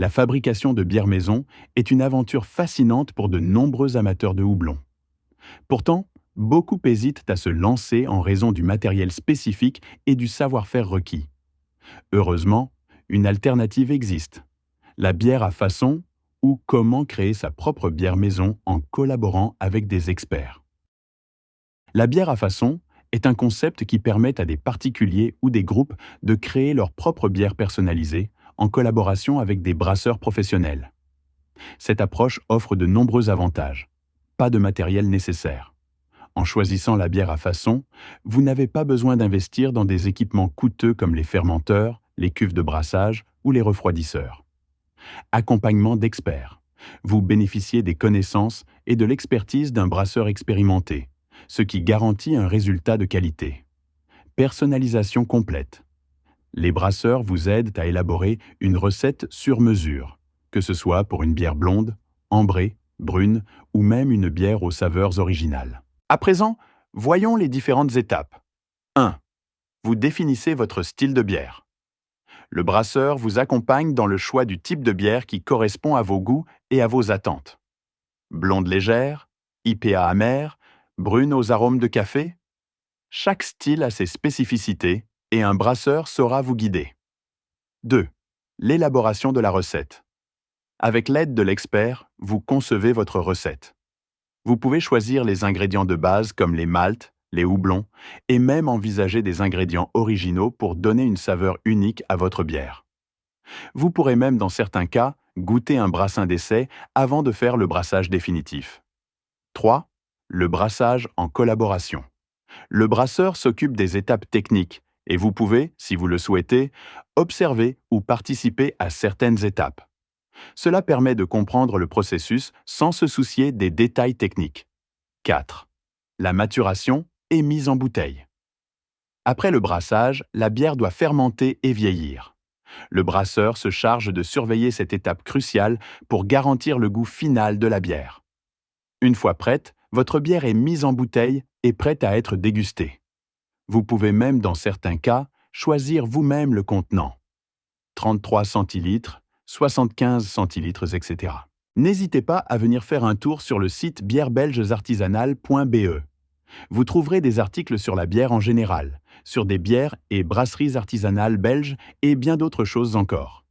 La fabrication de bière maison est une aventure fascinante pour de nombreux amateurs de houblon. Pourtant, beaucoup hésitent à se lancer en raison du matériel spécifique et du savoir-faire requis. Heureusement, une alternative existe. La bière à façon ou comment créer sa propre bière maison en collaborant avec des experts. La bière à façon est un concept qui permet à des particuliers ou des groupes de créer leur propre bière personnalisée en collaboration avec des brasseurs professionnels. Cette approche offre de nombreux avantages. Pas de matériel nécessaire. En choisissant la bière à façon, vous n'avez pas besoin d'investir dans des équipements coûteux comme les fermenteurs, les cuves de brassage ou les refroidisseurs. Accompagnement d'experts. Vous bénéficiez des connaissances et de l'expertise d'un brasseur expérimenté, ce qui garantit un résultat de qualité. Personnalisation complète. Les brasseurs vous aident à élaborer une recette sur mesure, que ce soit pour une bière blonde, ambrée, brune ou même une bière aux saveurs originales. À présent, voyons les différentes étapes. 1. Vous définissez votre style de bière. Le brasseur vous accompagne dans le choix du type de bière qui correspond à vos goûts et à vos attentes. Blonde légère, IPA amère, brune aux arômes de café. Chaque style a ses spécificités et un brasseur saura vous guider. 2. L'élaboration de la recette. Avec l'aide de l'expert, vous concevez votre recette. Vous pouvez choisir les ingrédients de base comme les maltes, les houblons, et même envisager des ingrédients originaux pour donner une saveur unique à votre bière. Vous pourrez même, dans certains cas, goûter un brassin d'essai avant de faire le brassage définitif. 3. Le brassage en collaboration. Le brasseur s'occupe des étapes techniques et vous pouvez, si vous le souhaitez, observer ou participer à certaines étapes. Cela permet de comprendre le processus sans se soucier des détails techniques. 4. La maturation et mise en bouteille. Après le brassage, la bière doit fermenter et vieillir. Le brasseur se charge de surveiller cette étape cruciale pour garantir le goût final de la bière. Une fois prête, votre bière est mise en bouteille et prête à être dégustée. Vous pouvez même, dans certains cas, choisir vous-même le contenant. 33 centilitres, 75 centilitres, etc. N'hésitez pas à venir faire un tour sur le site bièrebelgesartisanales.be. Vous trouverez des articles sur la bière en général, sur des bières et brasseries artisanales belges et bien d'autres choses encore.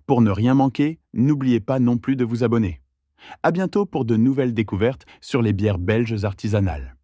Pour ne rien manquer, n'oubliez pas non plus de vous abonner. À bientôt pour de nouvelles découvertes sur les bières belges artisanales.